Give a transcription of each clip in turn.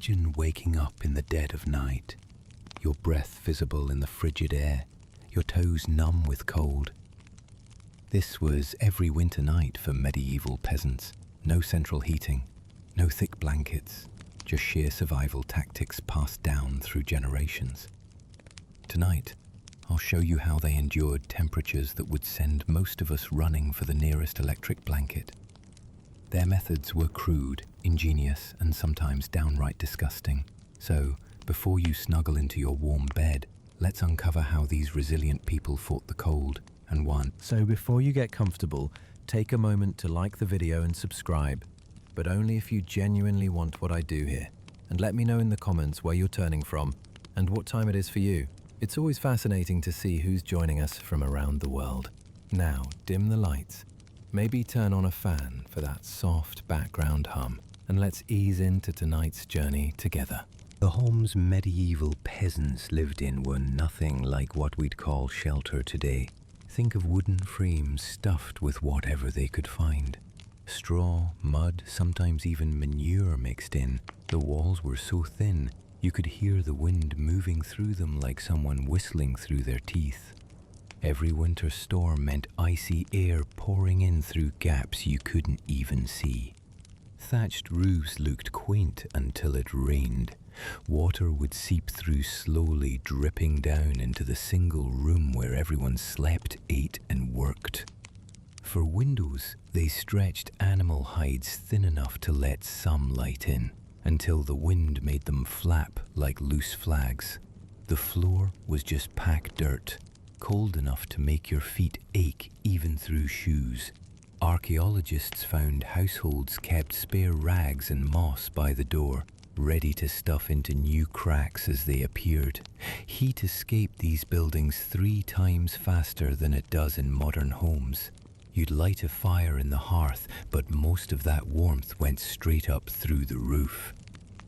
Imagine waking up in the dead of night, your breath visible in the frigid air, your toes numb with cold. This was every winter night for medieval peasants. No central heating, no thick blankets, just sheer survival tactics passed down through generations. Tonight, I'll show you how they endured temperatures that would send most of us running for the nearest electric blanket. Their methods were crude, ingenious, and sometimes downright disgusting. So, before you snuggle into your warm bed, let's uncover how these resilient people fought the cold and won. So before you get comfortable, take a moment to like the video and subscribe, but only if you genuinely want what I do here. And let me know in the comments where you're turning from and what time it is for you. It's always fascinating to see who's joining us from around the world. Now, dim the lights. Maybe turn on a fan for that soft background hum, and let's ease into tonight's journey together. The homes medieval peasants lived in were nothing like what we'd call shelter today. Think of wooden frames stuffed with whatever they could find. Straw, mud, sometimes even manure mixed in. The walls were so thin, you could hear the wind moving through them like someone whistling through their teeth. Every winter storm meant icy air pouring in through gaps you couldn't even see. Thatched roofs looked quaint until it rained. Water would seep through slowly, dripping down into the single room where everyone slept, ate, and worked. For windows, they stretched animal hides thin enough to let some light in, until the wind made them flap like loose flags. The floor was just packed dirt, cold enough to make your feet ache even through shoes. Archaeologists found households kept spare rags and moss by the door, ready to stuff into new cracks as they appeared. Heat escaped these buildings 3 times faster than it does in modern homes. You'd light a fire in the hearth, but most of that warmth went straight up through the roof.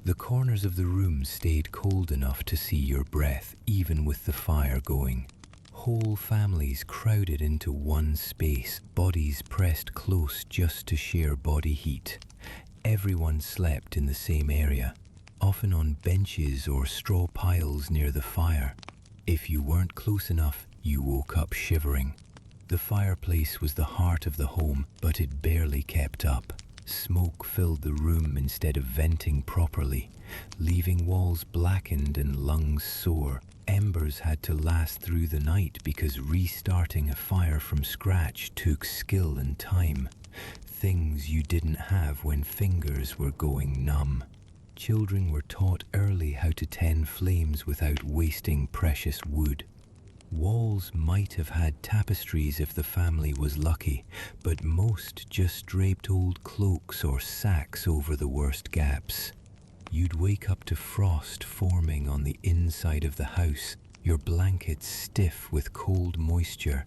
The corners of the room stayed cold enough to see your breath, even with the fire going. Whole families crowded into one space, bodies pressed close just to share body heat. Everyone slept in the same area, often on benches or straw piles near the fire. If you weren't close enough, you woke up shivering. The fireplace was the heart of the home, but it barely kept up. Smoke filled the room instead of venting properly, leaving walls blackened and lungs sore. Embers had to last through the night because restarting a fire from scratch took skill and time. Things you didn't have when fingers were going numb. Children were taught early how to tend flames without wasting precious wood. Walls might have had tapestries if the family was lucky, but most just draped old cloaks or sacks over the worst gaps. You'd wake up to frost forming on the inside of the house, your blankets stiff with cold moisture.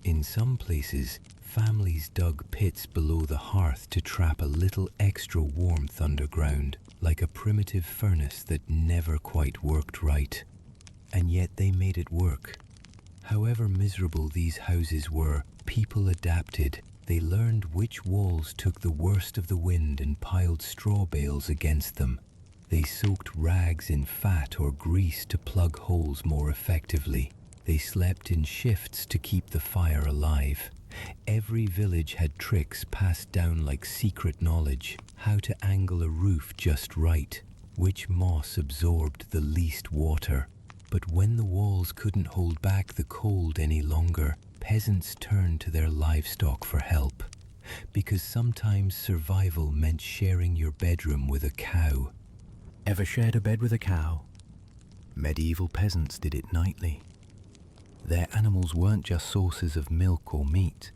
In some places, families dug pits below the hearth to trap a little extra warmth underground, like a primitive furnace that never quite worked right. And yet they made it work. However miserable these houses were, people adapted. They learned which walls took the worst of the wind and piled straw bales against them. They soaked rags in fat or grease to plug holes more effectively. They slept in shifts to keep the fire alive. Every village had tricks passed down like secret knowledge, how to angle a roof just right, which moss absorbed the least water. But when the walls couldn't hold back the cold any longer, peasants turned to their livestock for help. Because sometimes survival meant sharing your bedroom with a cow. Ever shared a bed with a cow? Medieval peasants did it nightly. Their animals weren't just sources of milk or meat.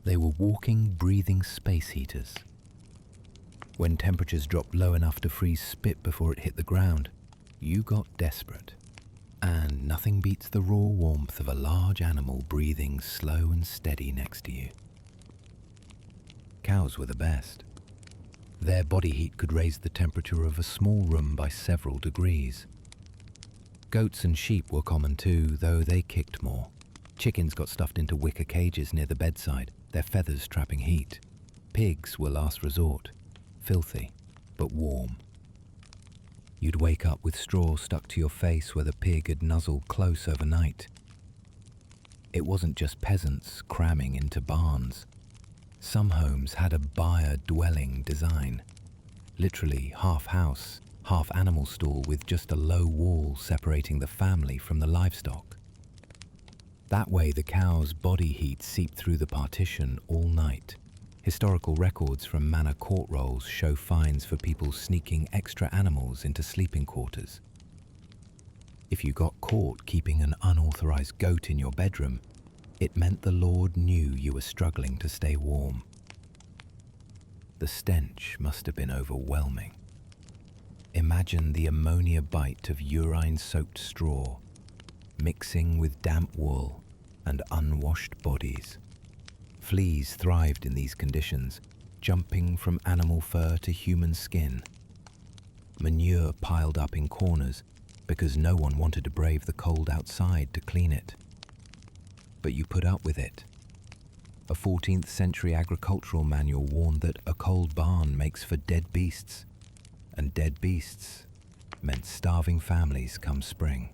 They were walking, breathing space heaters. When temperatures dropped low enough to freeze spit before it hit the ground, you got desperate. And nothing beats the raw warmth of a large animal breathing slow and steady next to you. Cows were the best. Their body heat could raise the temperature of a small room by several degrees. Goats and sheep were common too, though they kicked more. Chickens got stuffed into wicker cages near the bedside, their feathers trapping heat. Pigs were last resort, filthy, but warm. You'd wake up with straw stuck to your face where the pig had nuzzled close overnight. It wasn't just peasants cramming into barns. Some homes had a byre-dwelling design, literally half house, half animal stall with just a low wall separating the family from the livestock. That way the cow's body heat seeped through the partition all night. Historical records from manor court rolls show fines for people sneaking extra animals into sleeping quarters. If you got caught keeping an unauthorized goat in your bedroom, it meant the Lord knew you were struggling to stay warm. The stench must have been overwhelming. Imagine the ammonia bite of urine-soaked straw, mixing with damp wool and unwashed bodies. Fleas thrived in these conditions, jumping from animal fur to human skin. Manure piled up in corners because no one wanted to brave the cold outside to clean it. But you put up with it. A 14th century agricultural manual warned that a cold barn makes for dead beasts, and dead beasts meant starving families come spring.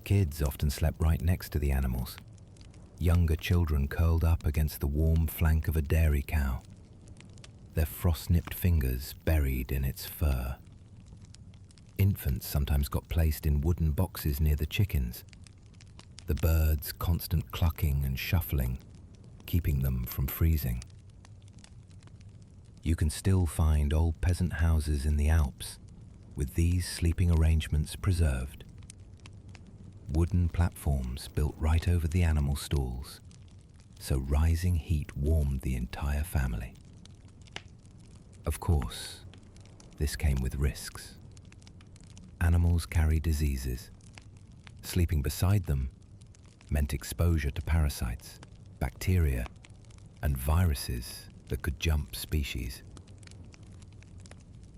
Kids often slept right next to the animals. Younger children curled up against the warm flank of a dairy cow, their frost-nipped fingers buried in its fur. Infants sometimes got placed in wooden boxes near the chickens, the birds' constant clucking and shuffling, keeping them from freezing. You can still find old peasant houses in the Alps with these sleeping arrangements preserved. Wooden platforms built right over the animal stalls, so rising heat warmed the entire family. Of course, this came with risks. Animals carry diseases. Sleeping beside them meant exposure to parasites, bacteria, and viruses that could jump species.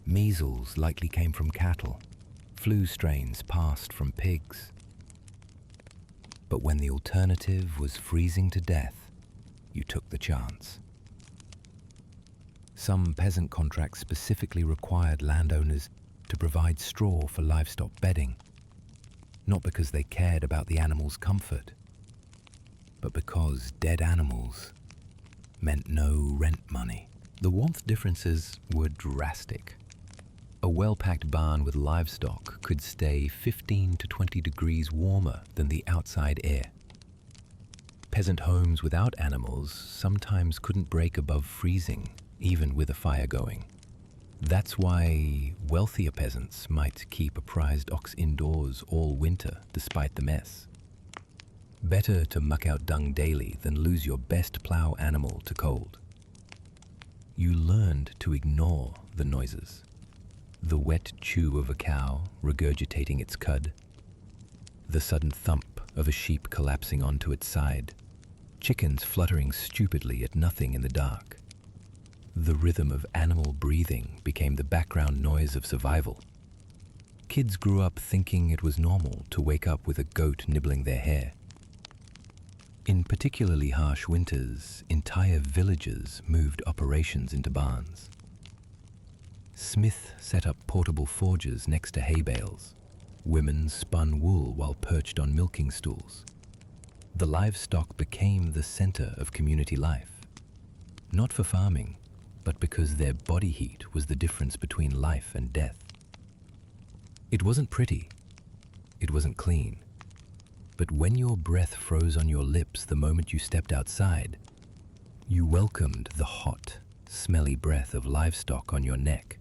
Measles likely came from cattle. Flu strains passed from pigs. But when the alternative was freezing to death, you took the chance. Some peasant contracts specifically required landowners to provide straw for livestock bedding, not because they cared about the animals' comfort, but because dead animals meant no rent money. The warmth differences were drastic. A well-packed barn with livestock could stay 15 to 20 degrees warmer than the outside air. Peasant homes without animals sometimes couldn't break above freezing, even with a fire going. That's why wealthier peasants might keep a prized ox indoors all winter despite the mess. Better to muck out dung daily than lose your best plow animal to cold. You learned to ignore the noises. The wet chew of a cow regurgitating its cud, the sudden thump of a sheep collapsing onto its side, chickens fluttering stupidly at nothing in the dark. The rhythm of animal breathing became the background noise of survival. Kids grew up thinking it was normal to wake up with a goat nibbling their hair. In particularly harsh winters, entire villages moved operations into barns. Smith set up portable forges next to hay bales. Women spun wool while perched on milking stools. The livestock became the center of community life, not for farming, but because their body heat was the difference between life and death. It wasn't pretty, it wasn't clean, but when your breath froze on your lips the moment you stepped outside, you welcomed the hot, smelly breath of livestock on your neck.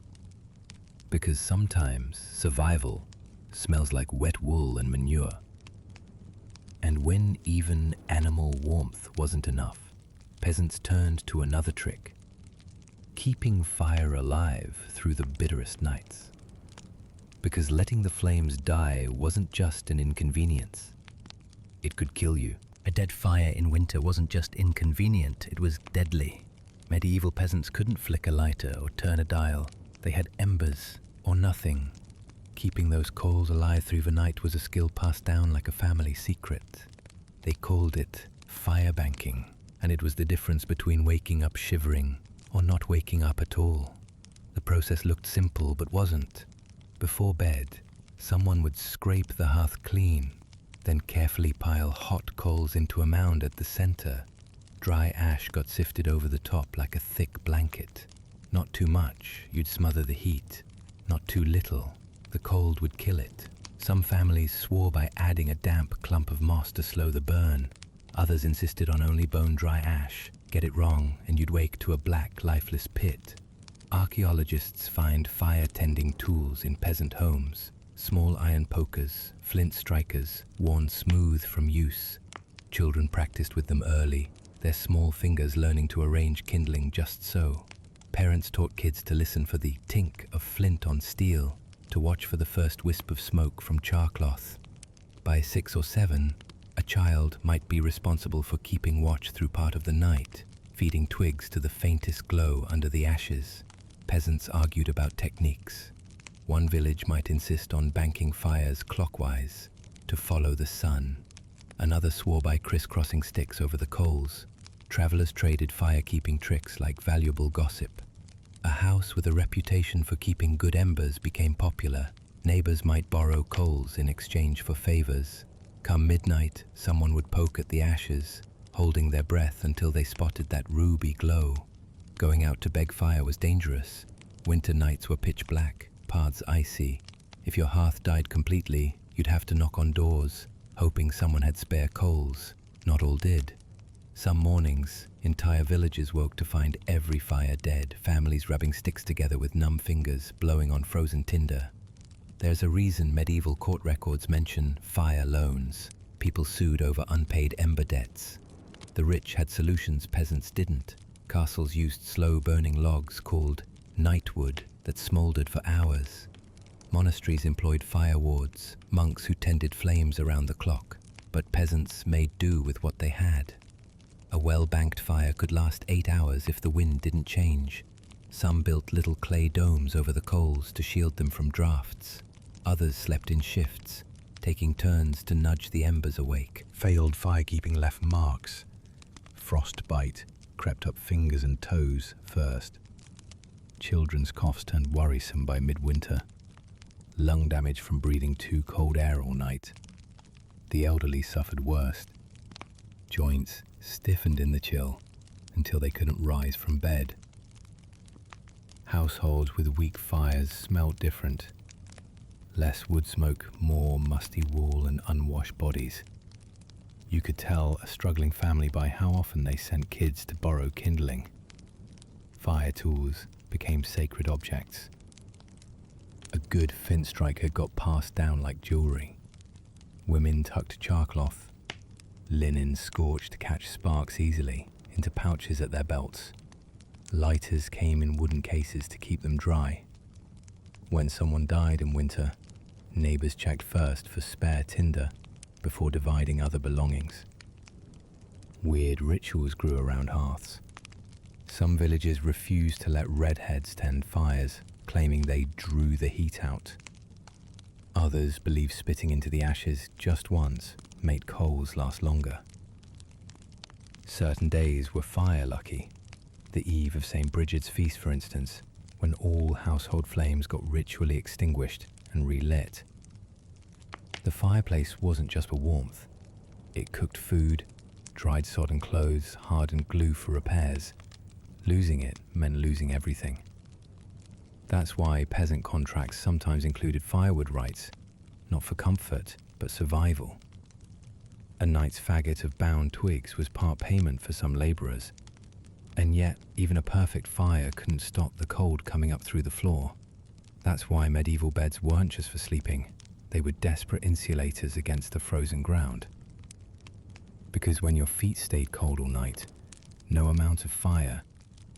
Because sometimes survival smells like wet wool and manure. And when even animal warmth wasn't enough, peasants turned to another trick: keeping fire alive through the bitterest nights. Because letting the flames die wasn't just an inconvenience. It could kill you. A dead fire in winter wasn't just inconvenient, it was deadly. Medieval peasants couldn't flick a lighter or turn a dial. They had embers or nothing. Keeping those coals alive through the night was a skill passed down like a family secret. They called it fire banking, and it was the difference between waking up shivering or not waking up at all. The process looked simple but wasn't. Before bed, someone would scrape the hearth clean, then carefully pile hot coals into a mound at the center. Dry ash got sifted over the top like a thick blanket. Not too much, you'd smother the heat. Not too little, the cold would kill it. Some families swore by adding a damp clump of moss to slow the burn. Others insisted on only bone-dry ash. Get it wrong, and you'd wake to a black, lifeless pit. Archaeologists find fire-tending tools in peasant homes. Small iron pokers, flint strikers, worn smooth from use. Children practiced with them early, their small fingers learning to arrange kindling just so. Parents taught kids to listen for the tink of flint on steel, to watch for the first wisp of smoke from char cloth. By 6 or 7, a child might be responsible for keeping watch through part of the night, feeding twigs to the faintest glow under the ashes. Peasants argued about techniques. One village might insist on banking fires clockwise, to follow the sun. Another swore by crisscrossing sticks over the coals. Travelers traded fire-keeping tricks like valuable gossip. A house with a reputation for keeping good embers became popular. Neighbors might borrow coals in exchange for favors. Come midnight, someone would poke at the ashes, holding their breath until they spotted that ruby glow. Going out to beg fire was dangerous. Winter nights were pitch black, paths icy. If your hearth died completely, you'd have to knock on doors, hoping someone had spare coals. Not all did. Some mornings, entire villages woke to find every fire dead, families rubbing sticks together with numb fingers, blowing on frozen tinder. There's a reason medieval court records mention fire loans. People sued over unpaid ember debts. The rich had solutions peasants didn't. Castles used slow-burning logs called nightwood that smoldered for hours. Monasteries employed fire wards, monks who tended flames around the clock, but peasants made do with what they had. A well-banked fire could last 8 hours if the wind didn't change. Some built little clay domes over the coals to shield them from drafts. Others slept in shifts, taking turns to nudge the embers awake. Failed firekeeping left marks. Frostbite crept up fingers and toes first. Children's coughs turned worrisome by midwinter. Lung damage from breathing too cold air all night. The elderly suffered worst. Joints stiffened in the chill until they couldn't rise from bed. Households with weak fires smelled different. Less wood smoke, more musty wool and unwashed bodies. You could tell a struggling family by how often they sent kids to borrow kindling. Fire tools became sacred objects. A good flint striker got passed down like jewelry. Women tucked charcloth, linen scorched to catch sparks easily, into pouches at their belts. Lighters came in wooden cases to keep them dry. When someone died in winter, neighbors checked first for spare tinder before dividing other belongings. Weird rituals grew around hearths. Some villages refused to let redheads tend fires, claiming they drew the heat out. Others believed spitting into the ashes just once made coals last longer. Certain days were fire lucky. The eve of St. Bridget's feast, for instance, when all household flames got ritually extinguished and relit. The fireplace wasn't just for warmth. It cooked food, dried sodden clothes, hardened glue for repairs. Losing it meant losing everything. That's why peasant contracts sometimes included firewood rights, not for comfort, but survival. A night's faggot of bound twigs was part payment for some labourers, and yet even a perfect fire couldn't stop the cold coming up through the floor. That's why medieval beds weren't just for sleeping, they were desperate insulators against the frozen ground. Because when your feet stayed cold all night, no amount of fire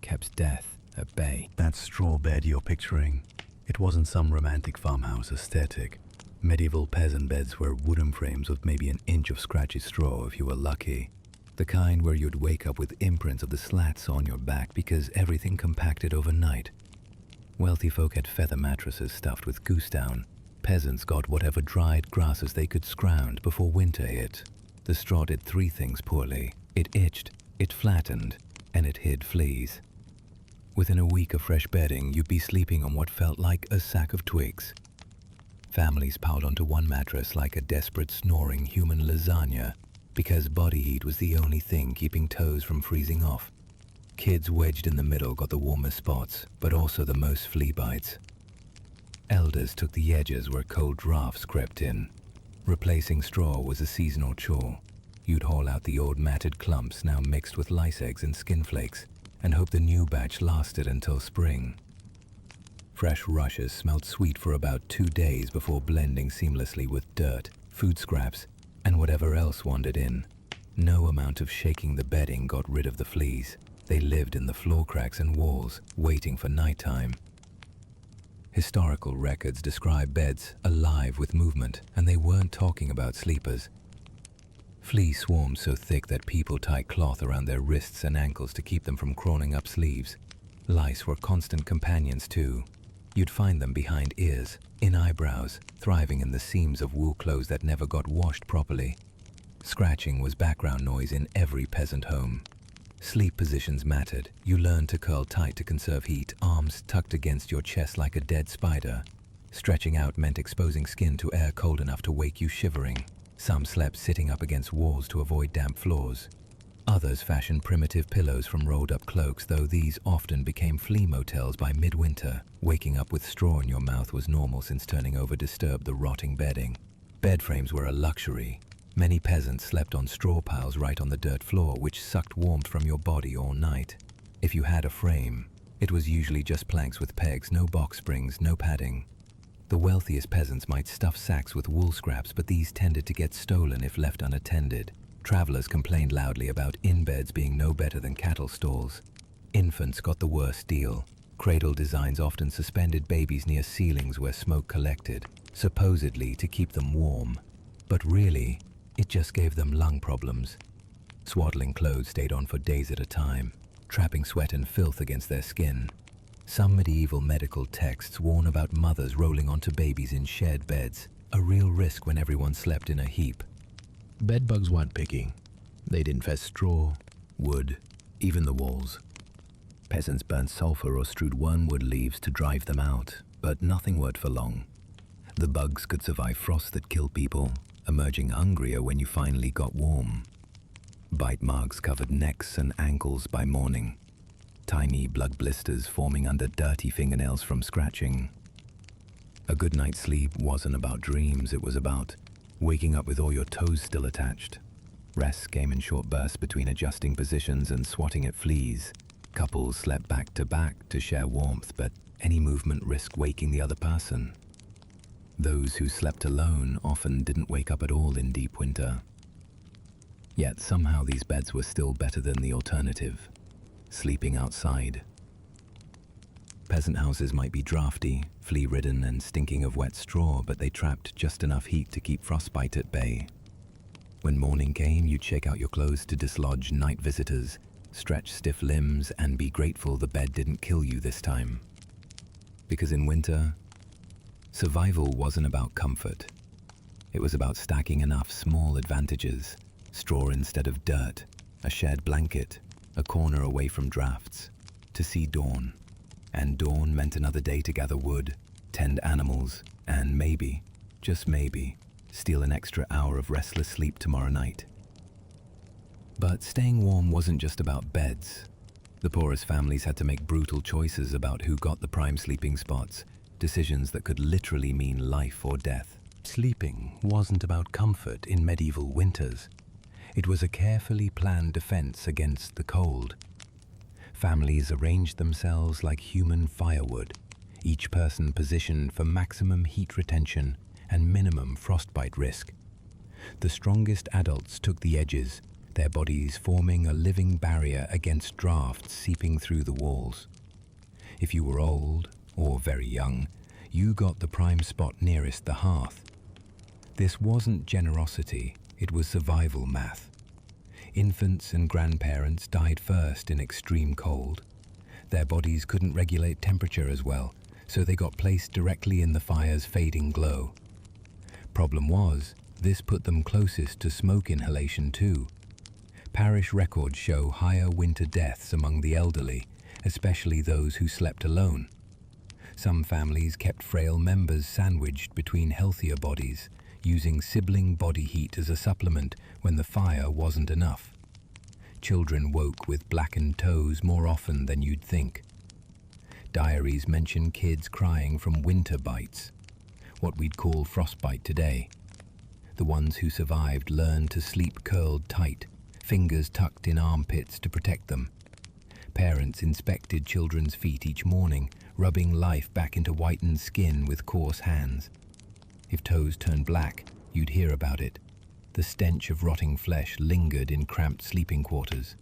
kept death at bay. That straw bed you're picturing, it wasn't some romantic farmhouse aesthetic. Medieval peasant beds were wooden frames with maybe an inch of scratchy straw if you were lucky. The kind where you'd wake up with imprints of the slats on your back because everything compacted overnight. Wealthy folk had feather mattresses stuffed with goose down. Peasants got whatever dried grasses they could scrounge before winter hit. The straw did 3 things poorly. It itched, it flattened, and it hid fleas. Within a week of fresh bedding, you'd be sleeping on what felt like a sack of twigs. Families piled onto one mattress like a desperate snoring human lasagna because body heat was the only thing keeping toes from freezing off. Kids wedged in the middle got the warmest spots, but also the most flea bites. Elders took the edges where cold drafts crept in. Replacing straw was a seasonal chore. You'd haul out the old matted clumps now mixed with lice eggs and skin flakes, and hope the new batch lasted until spring. Fresh rushes smelled sweet for about 2 days before blending seamlessly with dirt, food scraps, and whatever else wandered in. No amount of shaking the bedding got rid of the fleas. They lived in the floor cracks and walls, waiting for nighttime. Historical records describe beds alive with movement, and they weren't talking about sleepers. Fleas swarmed so thick that people tied cloth around their wrists and ankles to keep them from crawling up sleeves. Lice were constant companions too. You'd find them behind ears, in eyebrows, thriving in the seams of wool clothes that never got washed properly. Scratching was background noise in every peasant home. Sleep positions mattered. You learned to curl tight to conserve heat, arms tucked against your chest like a dead spider. Stretching out meant exposing skin to air cold enough to wake you shivering. Some slept sitting up against walls to avoid damp floors. Others fashioned primitive pillows from rolled-up cloaks, though these often became flea motels by midwinter. Waking up with straw in your mouth was normal since turning over disturbed the rotting bedding. Bed frames were a luxury. Many peasants slept on straw piles right on the dirt floor, which sucked warmth from your body all night. If you had a frame, it was usually just planks with pegs, no box springs, no padding. The wealthiest peasants might stuff sacks with wool scraps, but these tended to get stolen if left unattended. Travelers complained loudly about inn-beds being no better than cattle stalls. Infants got the worst deal. Cradle designs often suspended babies near ceilings where smoke collected, supposedly to keep them warm. But really, it just gave them lung problems. Swaddling clothes stayed on for days at a time, trapping sweat and filth against their skin. Some medieval medical texts warn about mothers rolling onto babies in shared beds, a real risk when everyone slept in a heap. Bedbugs weren't picky. They'd infest straw, wood, even the walls. Peasants burnt sulfur or strewed wormwood leaves to drive them out, but nothing worked for long. The bugs could survive frost that killed people, emerging hungrier when you finally got warm. Bite marks covered necks and ankles by morning. Tiny blood blisters forming under dirty fingernails from scratching. A good night's sleep wasn't about dreams, it was about waking up with all your toes still attached. Rest came in short bursts between adjusting positions and swatting at fleas. Couples slept back to back to share warmth, but any movement risked waking the other person. Those who slept alone often didn't wake up at all in deep winter. Yet somehow these beds were still better than the alternative, sleeping outside. Peasant houses might be drafty, flea-ridden and stinking of wet straw, but they trapped just enough heat to keep frostbite at bay. When morning came, you'd shake out your clothes to dislodge night visitors, stretch stiff limbs, and be grateful the bed didn't kill you this time. Because in winter, survival wasn't about comfort. It was about stacking enough small advantages: straw instead of dirt, a shared blanket, a corner away from drafts, to see dawn. And dawn meant another day to gather wood, tend animals, and maybe, just maybe, steal an extra hour of restless sleep tomorrow night. But staying warm wasn't just about beds. The poorest families had to make brutal choices about who got the prime sleeping spots, decisions that could literally mean life or death. Sleeping wasn't about comfort in medieval winters. It was a carefully planned defense against the cold. Families arranged themselves like human firewood, each person positioned for maximum heat retention and minimum frostbite risk. The strongest adults took the edges, their bodies forming a living barrier against drafts seeping through the walls. If you were old or very young, you got the prime spot nearest the hearth. This wasn't generosity, it was survival math. Infants and grandparents died first in extreme cold. Their bodies couldn't regulate temperature as well, so they got placed directly in the fire's fading glow. Problem was, this put them closest to smoke inhalation too. Parish records show higher winter deaths among the elderly, especially those who slept alone. Some families kept frail members sandwiched between healthier bodies, using sibling body heat as a supplement when the fire wasn't enough. Children woke with blackened toes more often than you'd think. Diaries mention kids crying from winter bites, what we'd call frostbite today. The ones who survived learned to sleep curled tight, fingers tucked in armpits to protect them. Parents inspected children's feet each morning, rubbing life back into whitened skin with coarse hands. If toes turned black, you'd hear about it. The stench of rotting flesh lingered in cramped sleeping quarters.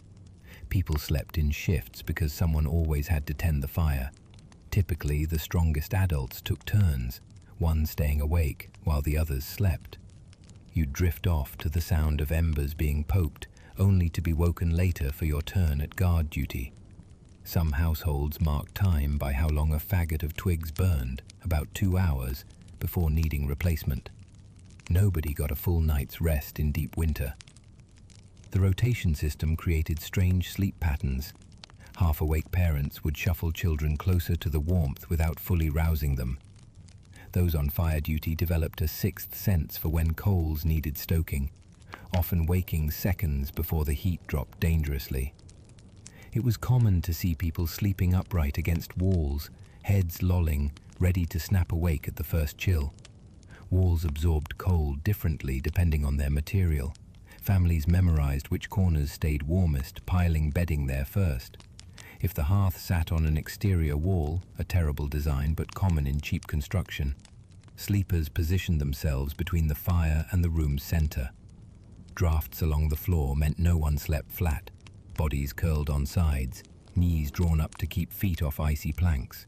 People slept in shifts because someone always had to tend the fire. Typically, the strongest adults took turns, one staying awake while the others slept. You'd drift off to the sound of embers being poked, only to be woken later for your turn at guard duty. Some households marked time by how long a faggot of twigs burned, about 2 hours, before needing replacement. Nobody got a full night's rest in deep winter. The rotation system created strange sleep patterns. Half-awake parents would shuffle children closer to the warmth without fully rousing them. Those on fire duty developed a sixth sense for when coals needed stoking, often waking seconds before the heat dropped dangerously. It was common to see people sleeping upright against walls, heads lolling, ready to snap awake at the first chill. Walls absorbed cold differently depending on their material. Families memorized which corners stayed warmest, piling bedding there first. If the hearth sat on an exterior wall, a terrible design but common in cheap construction, sleepers positioned themselves between the fire and the room's center. Drafts along the floor meant no one slept flat, bodies curled on sides, knees drawn up to keep feet off icy planks.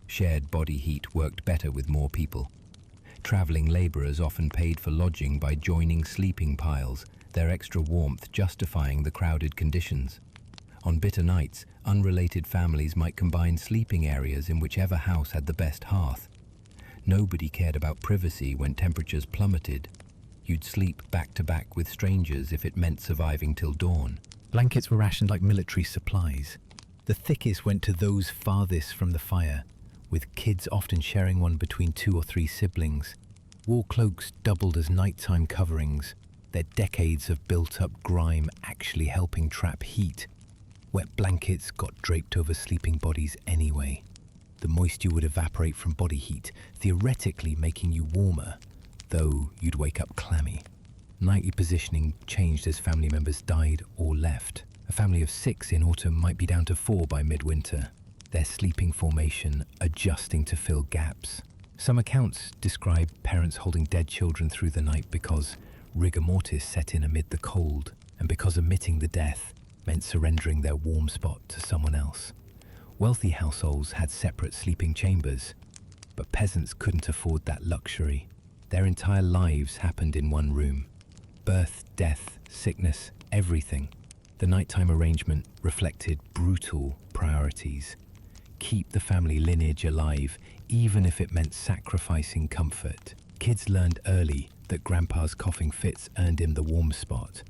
Shared body heat worked better with more people. Traveling laborers often paid for lodging by joining sleeping piles, their extra warmth justifying the crowded conditions. On bitter nights, unrelated families might combine sleeping areas in whichever house had the best hearth. Nobody cared about privacy when temperatures plummeted. You'd sleep back to back with strangers if it meant surviving till dawn. Blankets were rationed like military supplies. The thickest went to those farthest from the fire, with kids often sharing one between 2 or 3 siblings. Wool cloaks doubled as nighttime coverings, their decades of built-up grime actually helping trap heat. Wet blankets got draped over sleeping bodies anyway. The moisture would evaporate from body heat, theoretically making you warmer, though you'd wake up clammy. Nightly positioning changed as family members died or left. A family of 6 in autumn might be down to 4 by midwinter, their sleeping formation adjusting to fill gaps. Some accounts describe parents holding dead children through the night because rigor mortis set in amid the cold, and because omitting the death meant surrendering their warm spot to someone else. Wealthy households had separate sleeping chambers, but peasants couldn't afford that luxury. Their entire lives happened in one room. Birth, death, sickness, everything. The nighttime arrangement reflected brutal priorities. Keep the family lineage alive, even if it meant sacrificing comfort. Kids learned early that grandpa's coughing fits earned him the warm spot,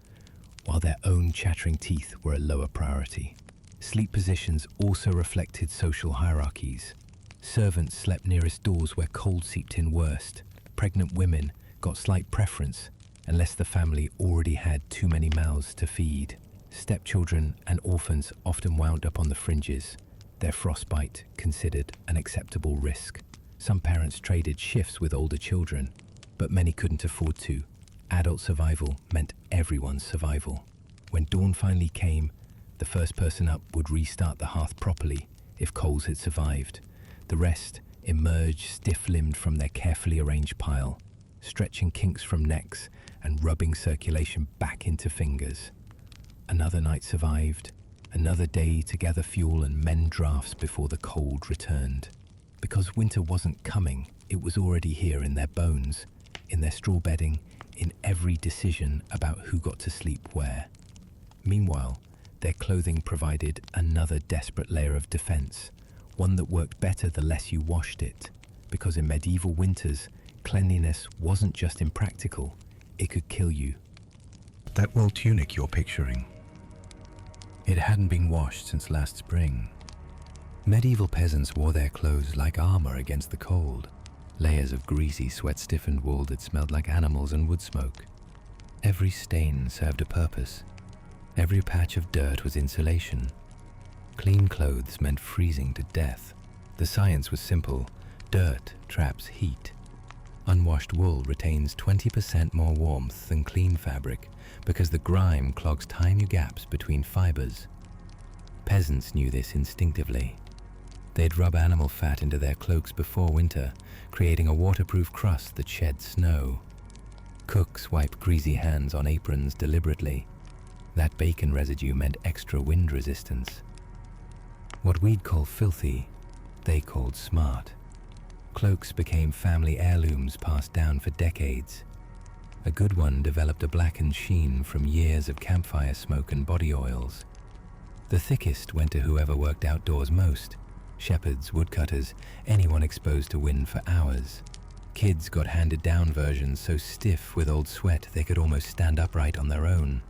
while their own chattering teeth were a lower priority. Sleep positions also reflected social hierarchies. Servants slept nearest doors where cold seeped in worst. Pregnant women got slight preference unless the family already had too many mouths to feed. Stepchildren and orphans often wound up on the fringes, their frostbite considered an acceptable risk. Some parents traded shifts with older children, but many couldn't afford to. Adult survival meant everyone's survival. When dawn finally came, the first person up would restart the hearth properly if coals had survived. The rest emerged stiff-limbed from their carefully arranged pile, stretching kinks from necks and rubbing circulation back into fingers. Another night survived, another day to gather fuel and mend drafts before the cold returned. Because winter wasn't coming, it was already here in their bones, in their straw bedding, in every decision about who got to sleep where. Meanwhile, their clothing provided another desperate layer of defense, one that worked better the less you washed it, because in medieval winters, cleanliness wasn't just impractical, it could kill you. That wool tunic you're picturing, It hadn't been washed since last spring. Medieval peasants wore their clothes like armor against the cold, layers of greasy, sweat-stiffened wool that smelled like animals and wood smoke. Every stain served a purpose. Every patch of dirt was insulation. Clean clothes meant freezing to death. The science was simple. Dirt traps heat. Unwashed wool retains 20% more warmth than clean fabric because the grime clogs tiny gaps between fibers. Peasants knew this instinctively. They'd rub animal fat into their cloaks before winter, creating a waterproof crust that shed snow. Cooks wiped greasy hands on aprons deliberately. That bacon residue meant extra wind resistance. What we'd call filthy, they called smart. Cloaks became family heirlooms passed down for decades. A good one developed a blackened sheen from years of campfire smoke and body oils. The thickest went to whoever worked outdoors most. Shepherds, woodcutters, anyone exposed to wind for hours. Kids got handed down versions so stiff with old sweat they could almost stand upright on their own.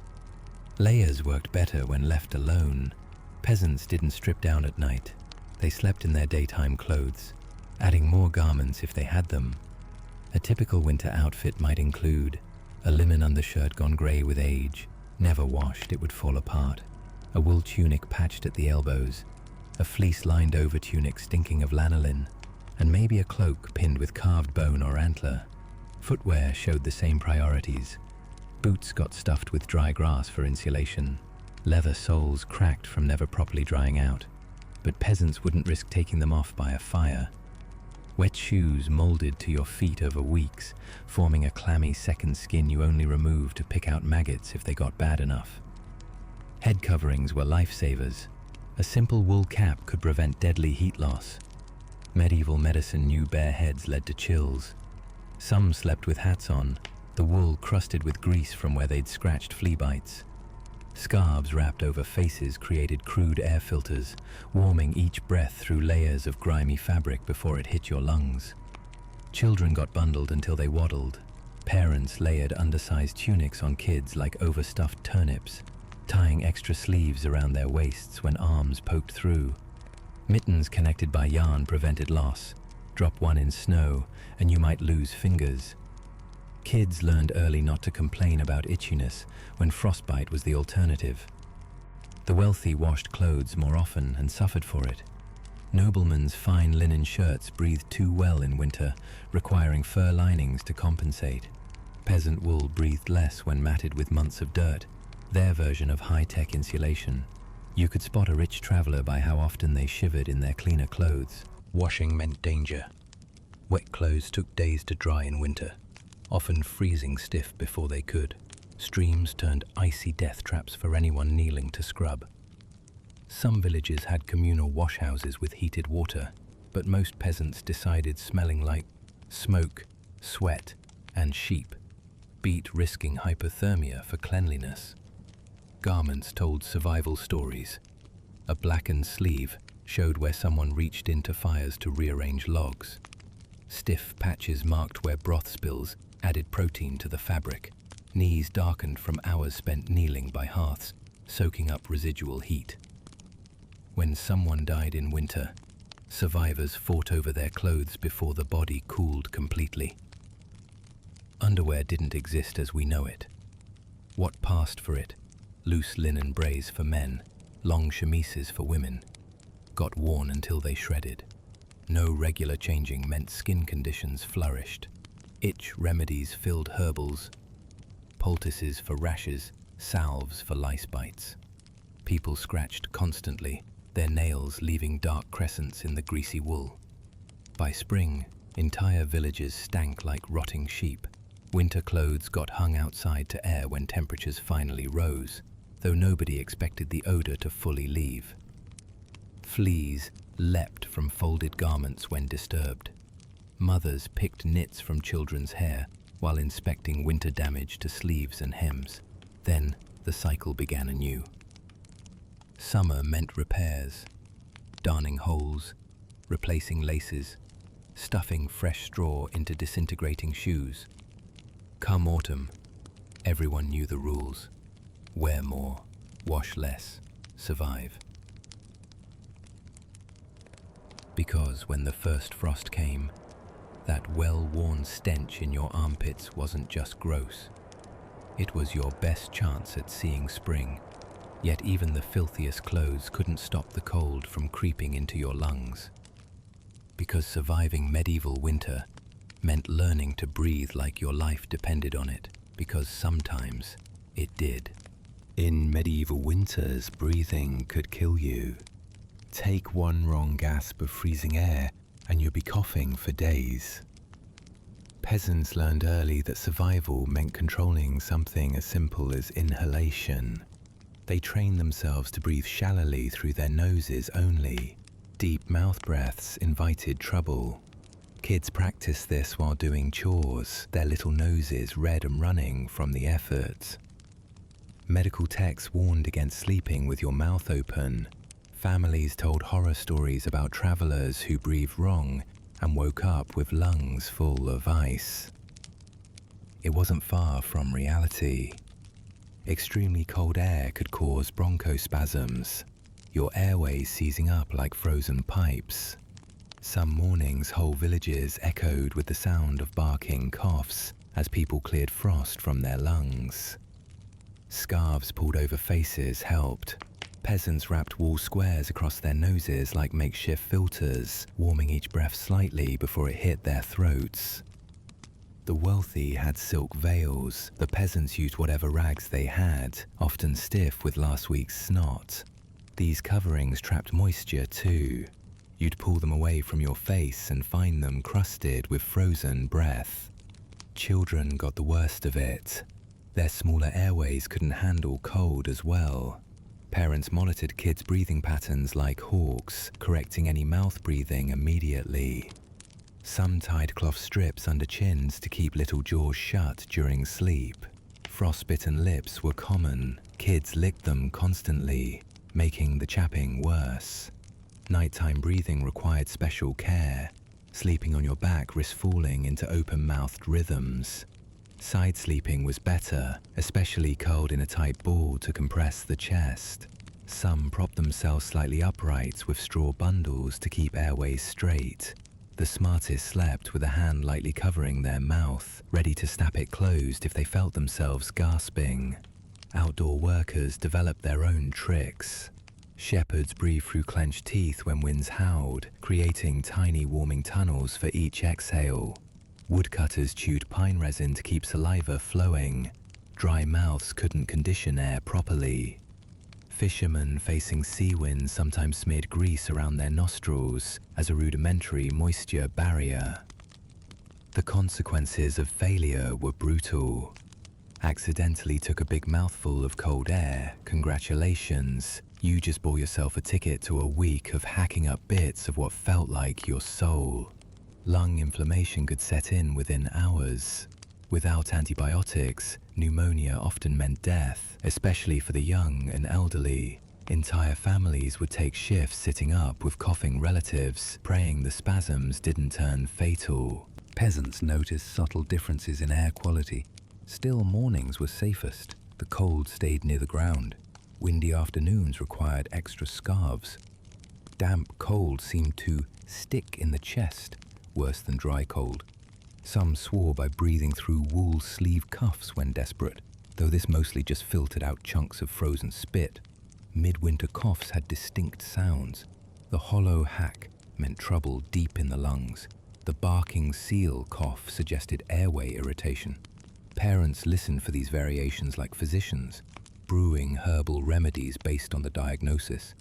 Layers worked better when left alone. Peasants didn't strip down at night. They slept in their daytime clothes, adding more garments if they had them. A typical winter outfit might include a linen undershirt gone grey with age, never washed, it would fall apart, a wool tunic patched at the elbows, a fleece-lined over-tunic stinking of lanolin, and maybe a cloak pinned with carved bone or antler. Footwear showed the same priorities. Boots got stuffed with dry grass for insulation. Leather soles cracked from never properly drying out, but peasants wouldn't risk taking them off by a fire. Wet shoes molded to your feet over weeks, forming a clammy second skin you only removed to pick out maggots if they got bad enough. Head coverings were lifesavers. A simple wool cap could prevent deadly heat loss. Medieval medicine knew bare heads led to chills. Some slept with hats on, the wool crusted with grease from where they'd scratched flea bites. Scarves wrapped over faces created crude air filters, warming each breath through layers of grimy fabric before it hit your lungs. Children got bundled until they waddled. Parents layered undersized tunics on kids like overstuffed turnips, tying extra sleeves around their waists when arms poked through. Mittens connected by yarn prevented loss. Drop one in snow, and you might lose fingers. Kids learned early not to complain about itchiness when frostbite was the alternative. The wealthy washed clothes more often and suffered for it. Noblemen's fine linen shirts breathed too well in winter, requiring fur linings to compensate. Peasant wool breathed less when matted with months of dirt, their version of high-tech insulation. You could spot a rich traveler by how often they shivered in their cleaner clothes. Washing meant danger. Wet clothes took days to dry in winter, often freezing stiff before they could. Streams turned icy death traps for anyone kneeling to scrub. Some villages had communal washhouses with heated water, but most peasants decided smelling like smoke, sweat, and sheep beat risking hypothermia for cleanliness. Garments told survival stories. A blackened sleeve showed where someone reached into fires to rearrange logs. Stiff patches marked where broth spills added protein to the fabric. Knees darkened from hours spent kneeling by hearths, soaking up residual heat. When someone died in winter, survivors fought over their clothes before the body cooled completely. Underwear didn't exist as we know it. What passed for it? Loose linen braids for men, long chemises for women, got worn until they shredded. No regular changing meant skin conditions flourished. Itch remedies filled herbals, poultices for rashes, salves for lice bites. People scratched constantly, their nails leaving dark crescents in the greasy wool. By spring, entire villages stank like rotting sheep. Winter clothes got hung outside to air when temperatures finally rose, though nobody expected the odor to fully leave. Fleas leapt from folded garments when disturbed. Mothers picked nits from children's hair while inspecting winter damage to sleeves and hems. Then the cycle began anew. Summer meant repairs, darning holes, replacing laces, stuffing fresh straw into disintegrating shoes. Come autumn, everyone knew the rules. Wear more, wash less, survive. Because when the first frost came, that well-worn stench in your armpits wasn't just gross. It was your best chance at seeing spring, yet even the filthiest clothes couldn't stop the cold from creeping into your lungs. Because surviving medieval winter meant learning to breathe like your life depended on it, because sometimes it did. In medieval winters, breathing could kill you. Take one wrong gasp of freezing air and you'd be coughing for days. Peasants learned early that survival meant controlling something as simple as inhalation. They trained themselves to breathe shallowly through their noses only. Deep mouth breaths invited trouble. Kids practiced this while doing chores, their little noses red and running from the effort. Medical texts warned against sleeping with your mouth open. Families told horror stories about travelers who breathed wrong and woke up with lungs full of ice. It wasn't far from reality. Extremely cold air could cause bronchospasms, your airways seizing up like frozen pipes. Some mornings, whole villages echoed with the sound of barking coughs as people cleared frost from their lungs. Scarves pulled over faces helped. Peasants wrapped wool squares across their noses like makeshift filters, warming each breath slightly before it hit their throats. The wealthy had silk veils. The peasants used whatever rags they had, often stiff with last week's snot. These coverings trapped moisture too. You'd pull them away from your face and find them crusted with frozen breath. Children got the worst of it. Their smaller airways couldn't handle cold as well. Parents monitored kids' breathing patterns like hawks, correcting any mouth breathing immediately. Some tied cloth strips under chins to keep little jaws shut during sleep. Frostbitten lips were common. Kids licked them constantly, making the chapping worse. Nighttime breathing required special care. Sleeping on your back risked falling into open-mouthed rhythms. Side sleeping was better, especially curled in a tight ball to compress the chest. Some propped themselves slightly upright with straw bundles to keep airways straight. The smartest slept with a hand lightly covering their mouth, ready to snap it closed if they felt themselves gasping. Outdoor workers developed their own tricks. Shepherds breathed through clenched teeth when winds howled, creating tiny warming tunnels for each exhale. Woodcutters chewed pine resin to keep saliva flowing. Dry mouths couldn't condition air properly. Fishermen facing sea winds sometimes smeared grease around their nostrils as a rudimentary moisture barrier. The consequences of failure were brutal. Accidentally took a big mouthful of cold air, congratulations. You just bought yourself a ticket to a week of hacking up bits of what felt like your soul. Lung inflammation could set in within hours. Without antibiotics, pneumonia often meant death, especially for the young and elderly. Entire families would take shifts sitting up with coughing relatives, praying the spasms didn't turn fatal. Peasants noticed subtle differences in air quality. Still, mornings were safest. The cold stayed near the ground. Windy afternoons required extra scarves. Damp cold seemed to stick in the chest, worse than dry cold. Some swore by breathing through wool sleeve cuffs when desperate, though this mostly just filtered out chunks of frozen spit. Midwinter coughs had distinct sounds. The hollow hack meant trouble deep in the lungs. The barking seal cough suggested airway irritation. Parents listened for these variations like physicians, brewing herbal remedies based on the diagnosis.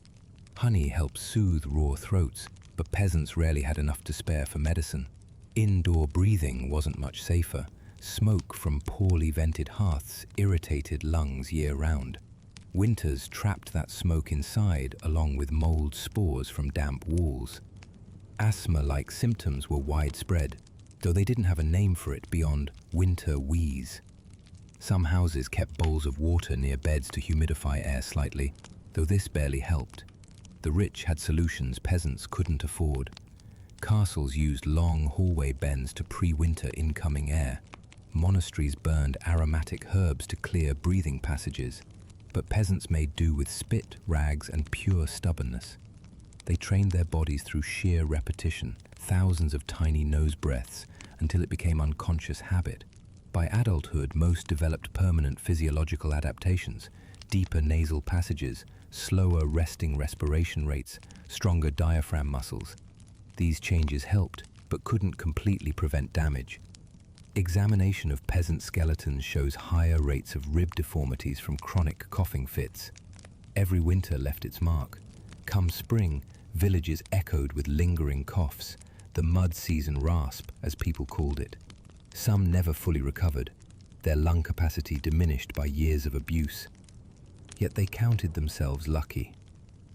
Honey helped soothe raw throats, but peasants rarely had enough to spare for medicine. Indoor breathing wasn't much safer. Smoke from poorly vented hearths irritated lungs year-round. Winters trapped that smoke inside along with mold spores from damp walls. Asthma-like symptoms were widespread, though they didn't have a name for it beyond winter wheeze. Some houses kept bowls of water near beds to humidify air slightly, though this barely helped. The rich had solutions peasants couldn't afford. Castles used long hallway bends to pre-winter incoming air. Monasteries burned aromatic herbs to clear breathing passages, but peasants made do with spit, rags, and pure stubbornness. They trained their bodies through sheer repetition, thousands of tiny nose breaths, until it became unconscious habit. By adulthood, most developed permanent physiological adaptations, deeper nasal passages, slower resting respiration rates, stronger diaphragm muscles. These changes helped, but couldn't completely prevent damage. Examination of peasant skeletons shows higher rates of rib deformities from chronic coughing fits. Every winter left its mark. Come spring, villages echoed with lingering coughs, the mud season rasp, as people called it. Some never fully recovered, their lung capacity diminished by years of abuse. Yet they counted themselves lucky,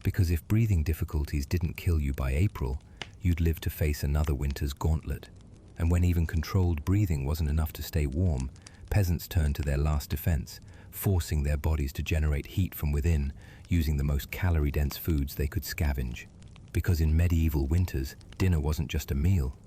because if breathing difficulties didn't kill you by April, you'd live to face another winter's gauntlet. And when even controlled breathing wasn't enough to stay warm, peasants turned to their last defense, forcing their bodies to generate heat from within, using the most calorie-dense foods they could scavenge. Because in medieval winters, dinner wasn't just a meal,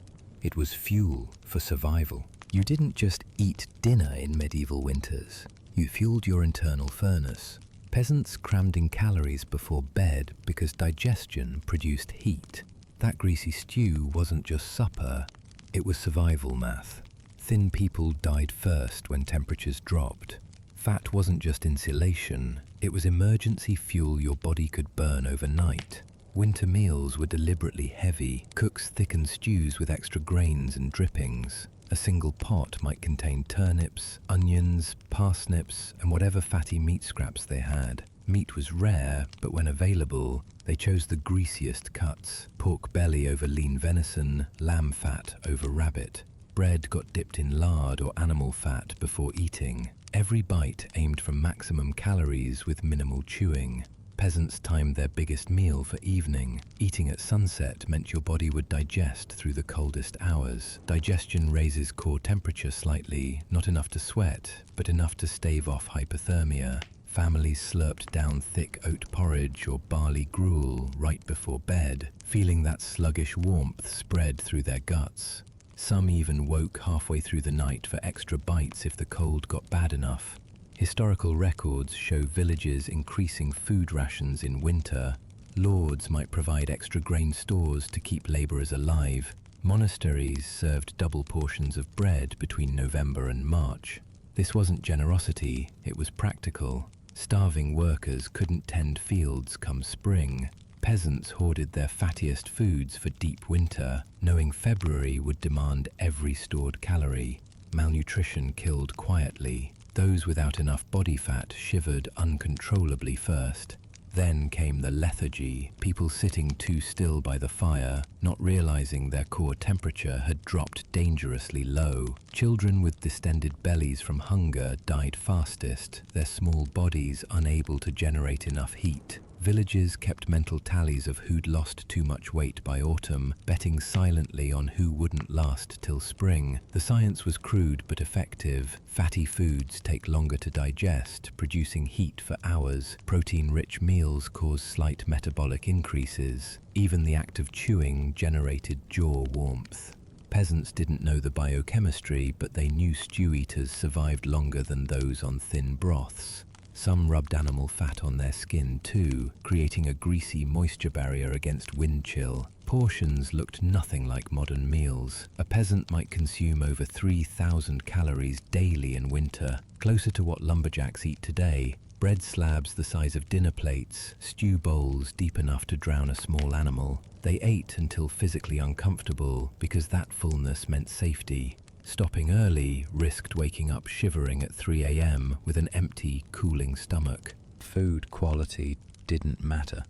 it was fuel for survival. You didn't just eat dinner in medieval winters, you fueled your internal furnace. Peasants crammed in calories before bed because digestion produced heat. That greasy stew wasn't just supper, it was survival math. Thin people died first when temperatures dropped. Fat wasn't just insulation, it was emergency fuel your body could burn overnight. Winter meals were deliberately heavy. Cooks thickened stews with extra grains and drippings. A single pot might contain turnips, onions, parsnips, and whatever fatty meat scraps they had. Meat was rare, but when available, they chose the greasiest cuts. Pork belly over lean venison, lamb fat over rabbit. Bread got dipped in lard or animal fat before eating. Every bite aimed for maximum calories with minimal chewing. Peasants timed their biggest meal for evening. Eating at sunset meant your body would digest through the coldest hours. Digestion raises core temperature slightly, not enough to sweat, but enough to stave off hypothermia. Families slurped down thick oat porridge or barley gruel right before bed, feeling that sluggish warmth spread through their guts. Some even woke halfway through the night for extra bites if the cold got bad enough. Historical records show villages increasing food rations in winter. Lords might provide extra grain stores to keep laborers alive. Monasteries served double portions of bread between November and March. This wasn't generosity, it was practical. Starving workers couldn't tend fields come spring. Peasants hoarded their fattiest foods for deep winter, knowing February would demand every stored calorie. Malnutrition killed quietly. Those without enough body fat shivered uncontrollably first. Then came the lethargy, people sitting too still by the fire, not realizing their core temperature had dropped dangerously low. Children with distended bellies from hunger died fastest, their small bodies unable to generate enough heat. Villages kept mental tallies of who'd lost too much weight by autumn, betting silently on who wouldn't last till spring. The science was crude but effective. Fatty foods take longer to digest, producing heat for hours. Protein-rich meals cause slight metabolic increases. Even the act of chewing generated jaw warmth. Peasants didn't know the biochemistry, but they knew stew eaters survived longer than those on thin broths. Some rubbed animal fat on their skin too, creating a greasy moisture barrier against wind chill. Portions looked nothing like modern meals. A peasant might consume over 3,000 calories daily in winter, closer to what lumberjacks eat today. Bread slabs the size of dinner plates, stew bowls deep enough to drown a small animal. They ate until physically uncomfortable because that fullness meant safety. Stopping early risked waking up shivering at 3 a.m. with an empty, cooling stomach. Food quality didn't matter.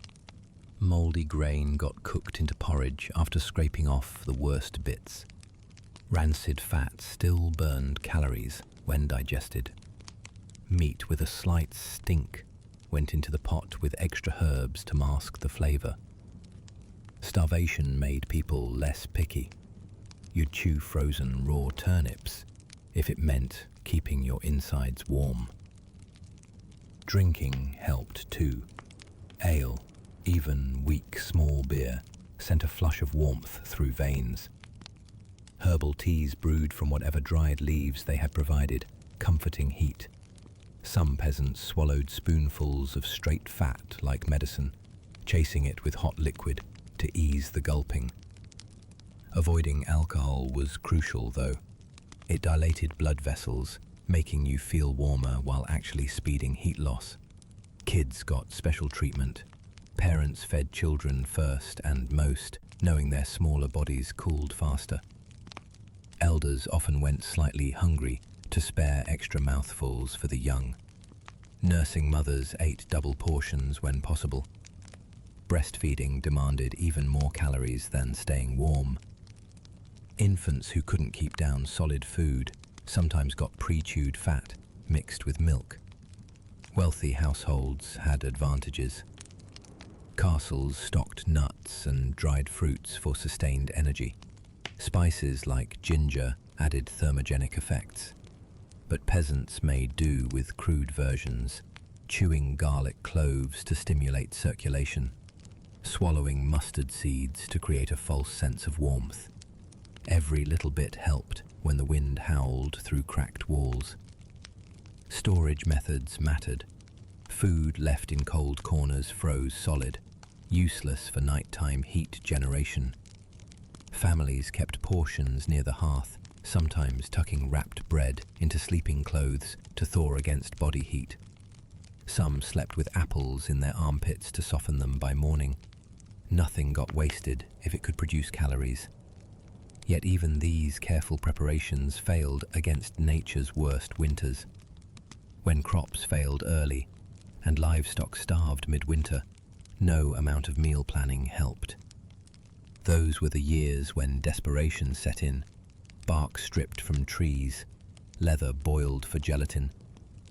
Mouldy grain got cooked into porridge after scraping off the worst bits. Rancid fat still burned calories when digested. Meat with a slight stink went into the pot with extra herbs to mask the flavor. Starvation made people less picky. You'd chew frozen raw turnips if it meant keeping your insides warm. Drinking helped too. Ale, even weak small beer, sent a flush of warmth through veins. Herbal teas brewed from whatever dried leaves they had provided, comforting heat. Some peasants swallowed spoonfuls of straight fat like medicine, chasing it with hot liquid. to ease the gulping. Avoiding alcohol was crucial, though. It dilated blood vessels, making you feel warmer while actually speeding heat loss. Kids got special treatment. Parents fed children first and most, knowing their smaller bodies cooled faster. Elders often went slightly hungry to spare extra mouthfuls for the young. Nursing mothers ate double portions when possible. Breastfeeding demanded even more calories than staying warm. Infants who couldn't keep down solid food sometimes got pre-chewed fat mixed with milk. Wealthy households had advantages. Castles stocked nuts and dried fruits for sustained energy. Spices like ginger added thermogenic effects. But peasants made do with crude versions, chewing garlic cloves to stimulate circulation, swallowing mustard seeds to create a false sense of warmth. Every little bit helped when the wind howled through cracked walls. Storage methods mattered. Food left in cold corners froze solid, useless for nighttime heat generation. Families kept portions near the hearth, sometimes tucking wrapped bread into sleeping clothes to thaw against body heat. Some slept with apples in their armpits to soften them by morning. Nothing got wasted if it could produce calories. Yet even these careful preparations failed against nature's worst winters. When crops failed early and livestock starved midwinter, no amount of meal planning helped. Those were the years when desperation set in, bark stripped from trees, leather boiled for gelatin,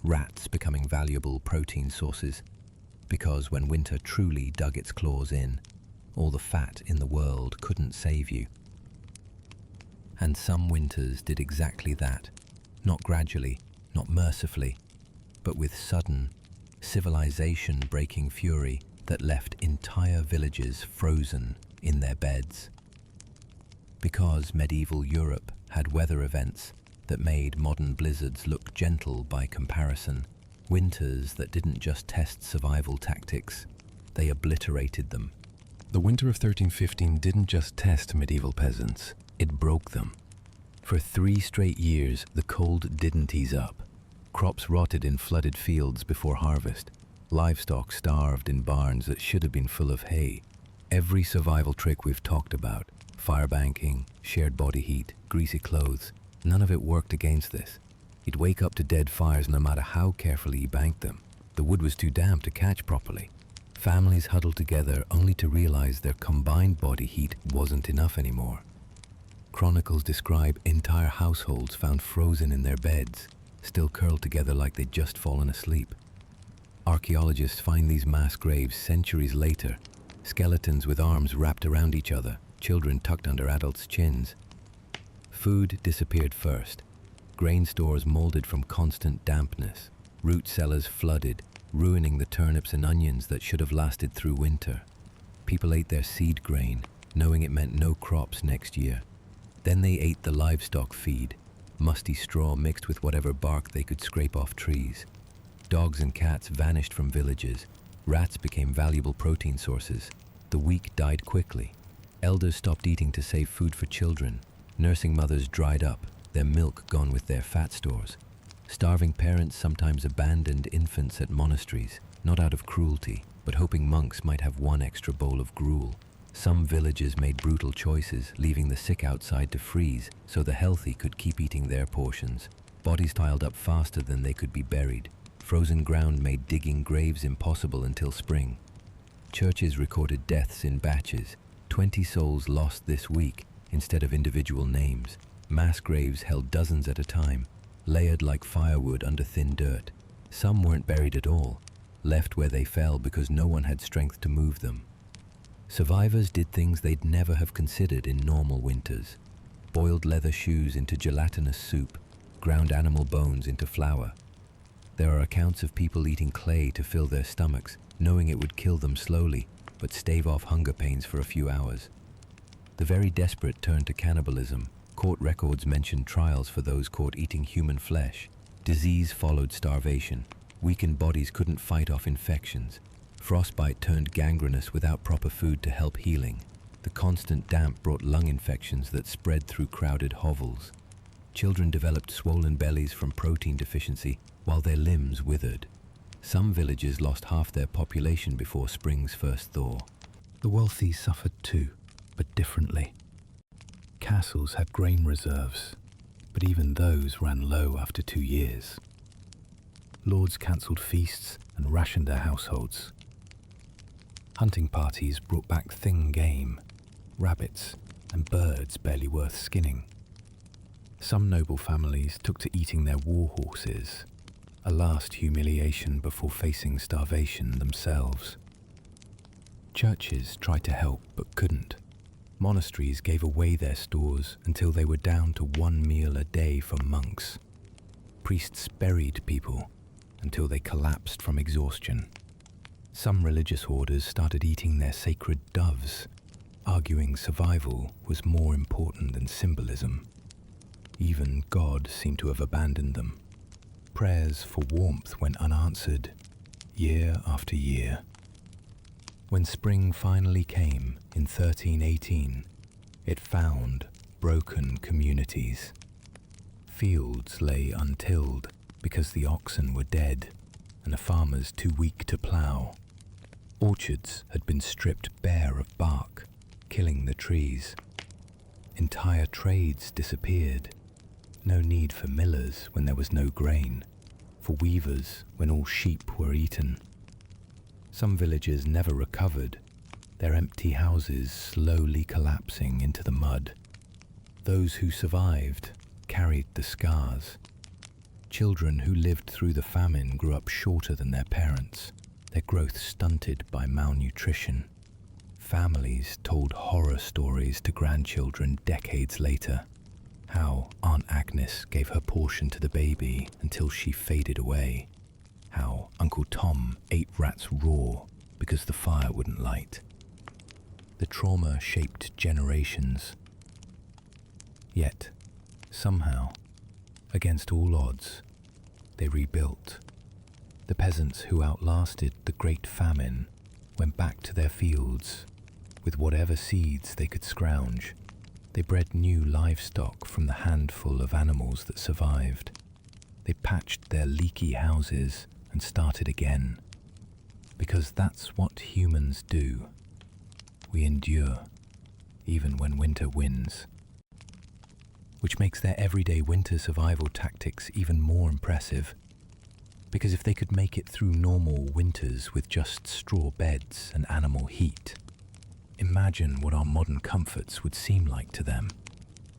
rats becoming valuable protein sources, because when winter truly dug its claws in, all the fat in the world couldn't save you. And some winters did exactly that, not gradually, not mercifully, but with sudden, civilization-breaking fury that left entire villages frozen in their beds. Because medieval Europe had weather events that made modern blizzards look gentle by comparison, winters that didn't just test survival tactics, they obliterated them. The winter of 1315 didn't just test medieval peasants, it broke them. For 3 straight years, the cold didn't ease up. Crops rotted in flooded fields before harvest. Livestock starved in barns that should have been full of hay. Every survival trick we've talked about, firebanking, shared body heat, greasy clothes, none of it worked against this. You'd wake up to dead fires no matter how carefully you banked them. The wood was too damp to catch properly. Families huddled together only to realize their combined body heat wasn't enough anymore. Chronicles describe entire households found frozen in their beds, still curled together like they'd just fallen asleep. Archaeologists find these mass graves centuries later, skeletons with arms wrapped around each other, children tucked under adults' chins. Food disappeared first. Grain stores molded from constant dampness. Root cellars flooded, ruining the turnips and onions that should have lasted through winter. People ate their seed grain, knowing it meant no crops next year. Then they ate the livestock feed, musty straw mixed with whatever bark they could scrape off trees. Dogs and cats vanished from villages. Rats became valuable protein sources. The weak died quickly. Elders stopped eating to save food for children. Nursing mothers dried up, their milk gone with their fat stores. Starving parents sometimes abandoned infants at monasteries, not out of cruelty, but hoping monks might have one extra bowl of gruel. Some villages made brutal choices, leaving the sick outside to freeze so the healthy could keep eating their portions. Bodies piled up faster than they could be buried. Frozen ground made digging graves impossible until spring. Churches recorded deaths in batches. 20 souls lost this week instead of individual names. Mass graves held dozens at a time, layered like firewood under thin dirt. Some weren't buried at all, left where they fell because no one had strength to move them. Survivors did things they'd never have considered in normal winters. Boiled leather shoes into gelatinous soup, ground animal bones into flour. There are accounts of people eating clay to fill their stomachs, knowing it would kill them slowly, but stave off hunger pains for a few hours. The very desperate turned to cannibalism. Court records mention trials for those caught eating human flesh. Disease followed starvation. Weakened bodies couldn't fight off infections. Frostbite turned gangrenous without proper food to help healing. The constant damp brought lung infections that spread through crowded hovels. Children developed swollen bellies from protein deficiency, while their limbs withered. Some villages lost half their population before spring's first thaw. The wealthy suffered too, but differently. Castles had grain reserves, but even those ran low after 2 years. Lords cancelled feasts and rationed their households. Hunting parties brought back thin game, rabbits and birds barely worth skinning. Some noble families took to eating their war horses, a last humiliation before facing starvation themselves. Churches tried to help but couldn't. Monasteries gave away their stores until they were down to 1 meal a day for monks. Priests buried people until they collapsed from exhaustion. Some religious orders started eating their sacred doves, arguing survival was more important than symbolism. Even God seemed to have abandoned them. Prayers for warmth went unanswered, year after year. When spring finally came in 1318, it found broken communities. Fields lay untilled because the oxen were dead and the farmers too weak to plough. Orchards had been stripped bare of bark, killing the trees. Entire trades disappeared. No need for millers when there was no grain, for weavers when all sheep were eaten. Some villages never recovered, their empty houses slowly collapsing into the mud. Those who survived carried the scars. Children who lived through the famine grew up shorter than their parents, their growth stunted by malnutrition. Families told horror stories to grandchildren decades later. How Aunt Agnes gave her portion to the baby until she faded away. How Uncle Tom ate rats raw because the fire wouldn't light. The trauma shaped generations. Yet, somehow, against all odds, they rebuilt. The peasants who outlasted the Great Famine went back to their fields with whatever seeds they could scrounge. They bred new livestock from the handful of animals that survived. They patched their leaky houses and started again. Because that's what humans do. We endure, even when winter wins. Which makes their everyday winter survival tactics even more impressive. Because if they could make it through normal winters with just straw beds and animal heat, imagine what our modern comforts would seem like to them.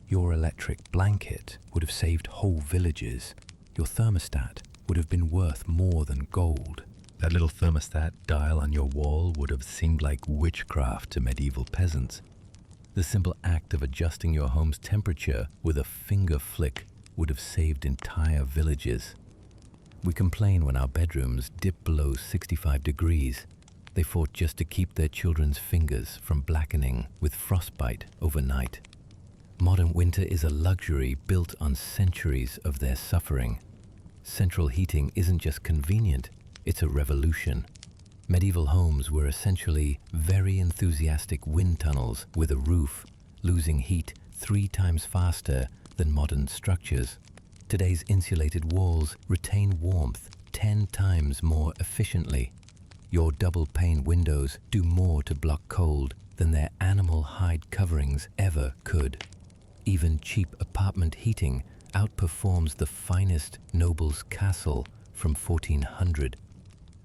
Your electric blanket would have saved whole villages. Your thermostat would have been worth more than gold. That little thermostat dial on your wall would have seemed like witchcraft to medieval peasants. The simple act of adjusting your home's temperature with a finger flick would have saved entire villages. We complain when our bedrooms dip below 65 degrees. They fought just to keep their children's fingers from blackening with frostbite overnight. Modern winter is a luxury built on centuries of their suffering. Central heating isn't just convenient, it's a revolution. Medieval homes were essentially very enthusiastic wind tunnels with a roof, losing heat 3 times faster than modern structures. Today's insulated walls retain warmth 10 times more efficiently. Your double-pane windows do more to block cold than their animal hide coverings ever could. Even cheap apartment heating outperforms the finest noble's castle from 1400.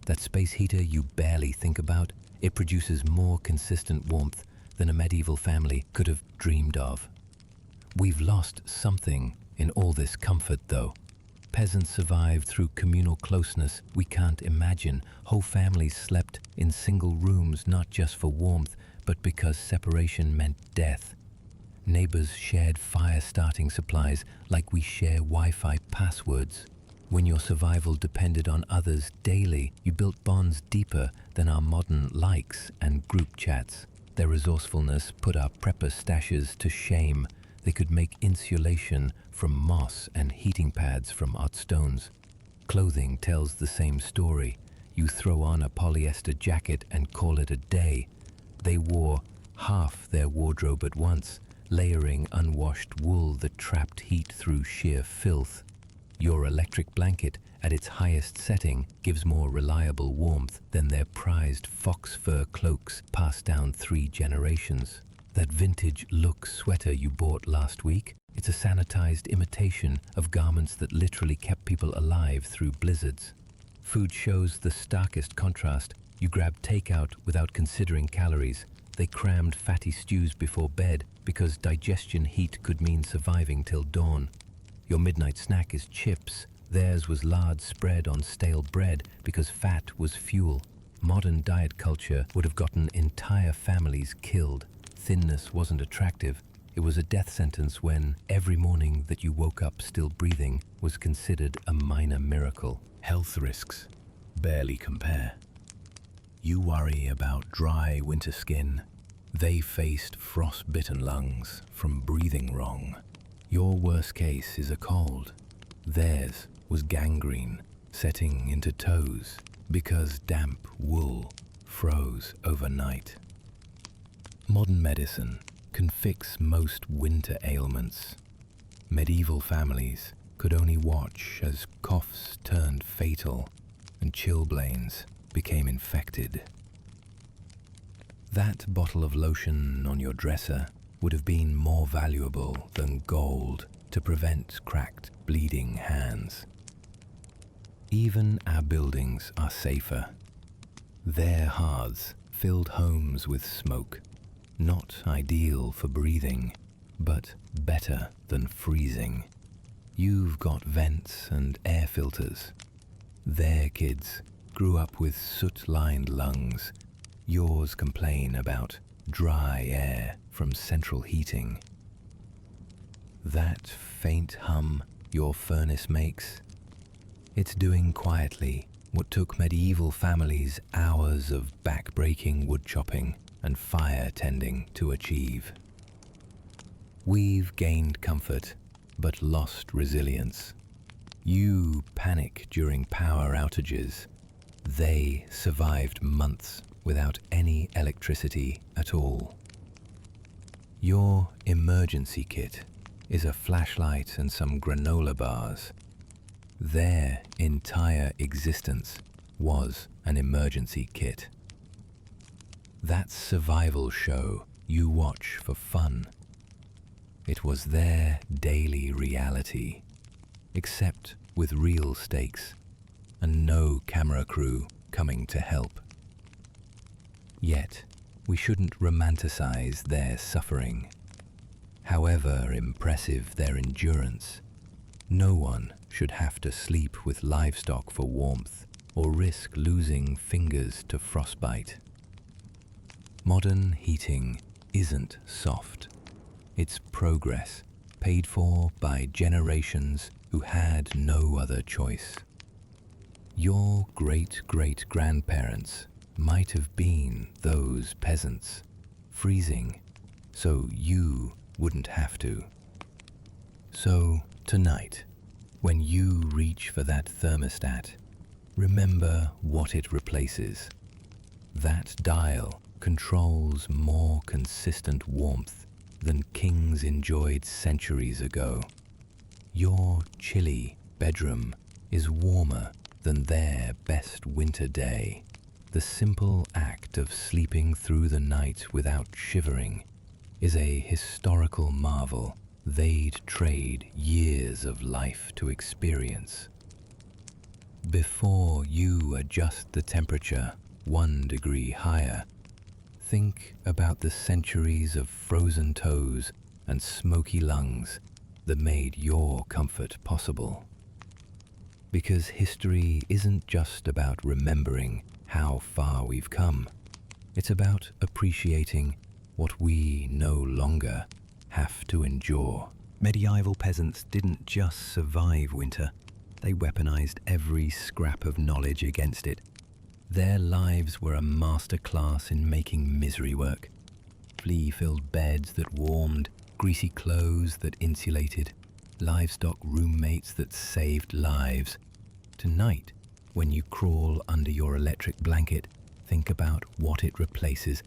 That space heater you barely think about, it produces more consistent warmth than a medieval family could have dreamed of. We've lost something in all this comfort, though. Peasants survived through communal closeness we can't imagine. Whole families slept in single rooms not just for warmth, but because separation meant death. Neighbors shared fire-starting supplies like we share Wi-Fi passwords. When your survival depended on others daily, you built bonds deeper than our modern likes and group chats. Their resourcefulness put our prepper stashes to shame. They could make insulation from moss and heating pads from odd stones. Clothing tells the same story. You throw on a polyester jacket and call it a day. They wore half their wardrobe at once, layering unwashed wool that trapped heat through sheer filth. Your electric blanket, at its highest setting, gives more reliable warmth than their prized fox fur cloaks passed down 3 generations. That vintage look sweater you bought last week, it's a sanitized imitation of garments that literally kept people alive through blizzards. Food shows the starkest contrast. You grab takeout without considering calories. They crammed fatty stews before bed because digestion heat could mean surviving till dawn. Your midnight snack is chips. Theirs was lard spread on stale bread because fat was fuel. Modern diet culture would have gotten entire families killed. Thinness wasn't attractive. It was a death sentence when every morning that you woke up still breathing was considered a minor miracle. Health risks barely compare. You worry about dry winter skin. They faced frost-bitten lungs from breathing wrong. Your worst case is a cold. Theirs was gangrene setting into toes because damp wool froze overnight. Modern medicine can fix most winter ailments. Medieval families could only watch as coughs turned fatal and chilblains became infected. That bottle of lotion on your dresser would have been more valuable than gold to prevent cracked, bleeding hands. Even our buildings are safer. Their hearths filled homes with smoke, not ideal for breathing, but better than freezing. You've got vents and air filters. Their kids grew up with soot-lined lungs. Yours complain about dry air from central heating. That faint hum your furnace makes, it's doing quietly what took medieval families hours of back-breaking wood chopping and fire tending to achieve. We've gained comfort, but lost resilience. You panic during power outages. They survived months without any electricity at all. Your emergency kit is a flashlight and some granola bars. Their entire existence was an emergency kit. That survival show you watch for fun, it was their daily reality, except with real stakes and no camera crew coming to help. Yet, we shouldn't romanticize their suffering. However impressive their endurance, no one should have to sleep with livestock for warmth or risk losing fingers to frostbite. Modern heating isn't soft. It's progress, paid for by generations who had no other choice. Your great-great-grandparents might have been those peasants, freezing so you wouldn't have to. So tonight, when you reach for that thermostat, remember what it replaces. That dial controls more consistent warmth than kings enjoyed centuries ago. Your chilly bedroom is warmer than their best winter day. The simple act of sleeping through the night without shivering is a historical marvel they'd trade years of life to experience. Before you adjust the temperature 1 degree higher, think about the centuries of frozen toes and smoky lungs that made your comfort possible. Because history isn't just about remembering how far we've come. It's about appreciating what we no longer have to endure. Medieval peasants didn't just survive winter, they weaponized every scrap of knowledge against it. Their lives were a masterclass in making misery work. Flea-filled beds that warmed, greasy clothes that insulated, livestock roommates that saved lives. Tonight, when you crawl under your electric blanket, think about what it replaces.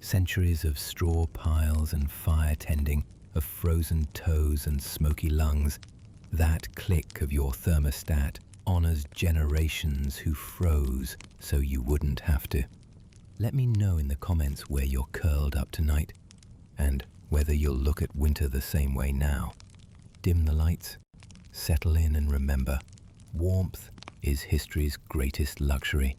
Centuries of straw piles and fire tending, of frozen toes and smoky lungs. That click of your thermostat honors generations who froze so you wouldn't have to. Let me know in the comments where you're curled up tonight, and whether you'll look at winter the same way now. Dim the lights, settle in, and remember, warmth is history's greatest luxury.